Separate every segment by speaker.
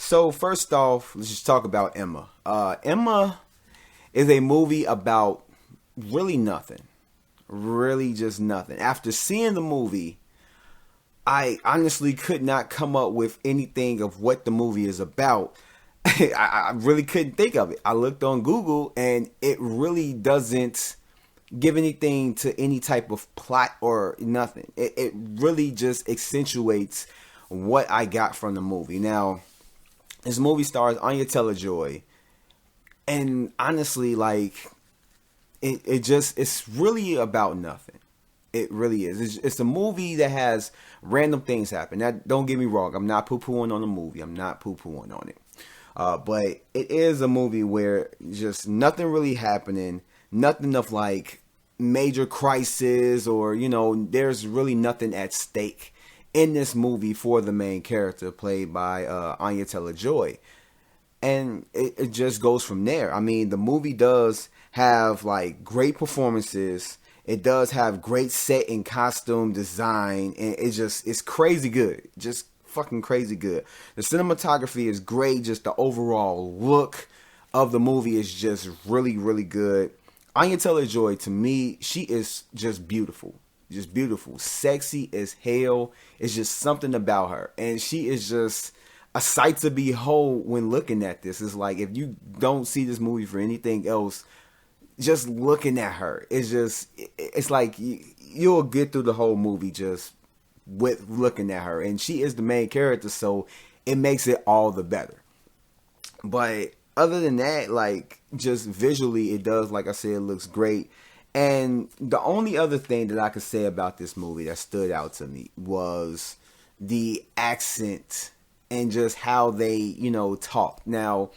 Speaker 1: So first off, let's just talk about Emma. Emma is a movie about really nothing. Really just nothing. After seeing the movie, I honestly could not come up with anything of what the movie is about. I really couldn't think of it. I looked on Google and it really doesn't give anything to any type of plot or nothing. It really just accentuates what I got from the movie. Now, this movie stars Anya Taylor-Joy, and honestly, like it's really about nothing. It really is. It's a movie that has random things happen. Now, don't get me wrong. I'm not poo-pooing on the movie. I'm not poo-pooing on it. But it is a movie where just nothing really happening. Nothing of like major crisis or, there's really nothing at stake in this movie for the main character played by Anya Taylor-Joy. And it just goes from there. I mean, the movie does have like great performances. It does have great set and costume design, and it's crazy good. Just fucking crazy good. The cinematography is great. Just the overall look of the movie is just really, really good. Anya Taylor-Joy, to me, she is just beautiful. Just beautiful. Sexy as hell. It's just something about her. And she is just a sight to behold when looking at this. It's like, if you don't see this movie for anything else, just looking at her, it's like you'll get through the whole movie just with looking at her. And she is the main character, so it makes it all the better. But other than that, like, just visually, it does, like I said, it looks great. And the only other thing that I could say about this movie that stood out to me was the accent and just how they, talk. Now,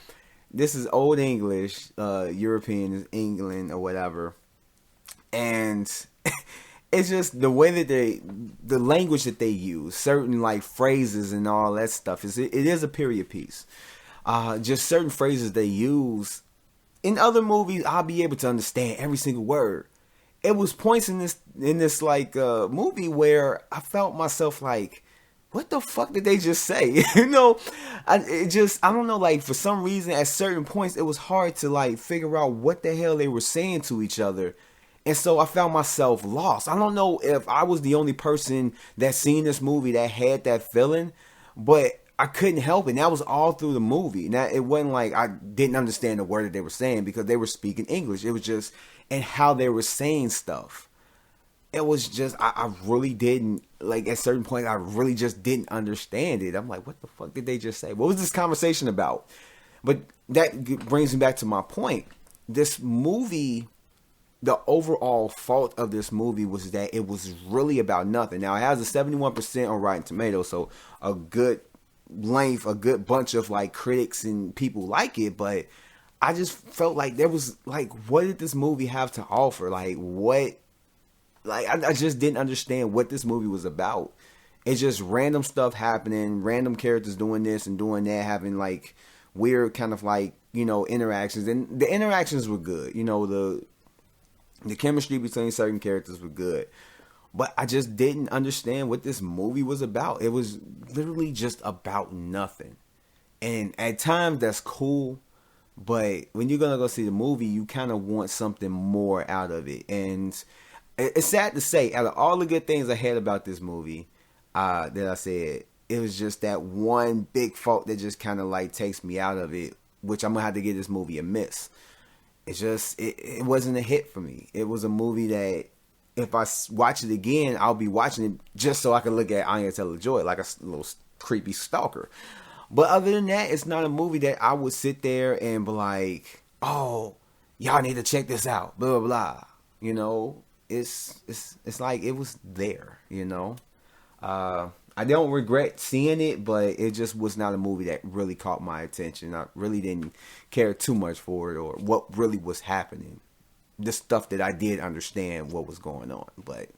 Speaker 1: this is Old English, European is England or whatever. And it's just the way that the language that they use, certain like phrases and all that stuff, it is a period piece. Just certain phrases they use. In other movies, I'll be able to understand every single word. It was points in this movie where I felt myself like, what the fuck did they just say? I don't know, like, for some reason at certain points it was hard to like figure out what the hell they were saying to each other. And so I found myself lost. I don't know if I was the only person that seen this movie that had that feeling, but I couldn't help it. And that was all through the movie. Now, it wasn't like I didn't understand the word that they were saying because they were speaking English. It was just and how they were saying stuff. It was just, I really didn't, like, at certain point, I really just didn't understand it. I'm like, what the fuck did they just say? What was this conversation about? But that brings me back to my point. This movie, the overall fault of this movie was that it was really about nothing. Now, it has a 71% on Rotten Tomatoes, so a good bunch of, like, critics and people like it, but I just felt like there was, like, what did this movie have to offer? Like, what? Like, I just didn't understand what this movie was about. It's just random stuff happening, random characters doing this and doing that, having, like, weird kind of, like, interactions. And the interactions were good. The chemistry between certain characters were good. But I just didn't understand what this movie was about. It was literally just about nothing. And at times, that's cool. But when you're going to go see the movie, you kind of want something more out of it. And it's sad to say, out of all the good things I had about this movie, that I said, it was just that one big fault that just kind of like takes me out of it, which I'm going to have to give this movie a miss. It's just, it wasn't a hit for me. It was a movie that if I watch it again, I'll be watching it just so I can look at Anya Taylor-Joy like a little creepy stalker. But other than that, it's not a movie that I would sit there and be like, oh, y'all need to check this out, blah, blah, blah. It's like it was there, I don't regret seeing it, but it just was not a movie that really caught my attention. I really didn't care too much for it or what really was happening. The stuff that I did understand what was going on. But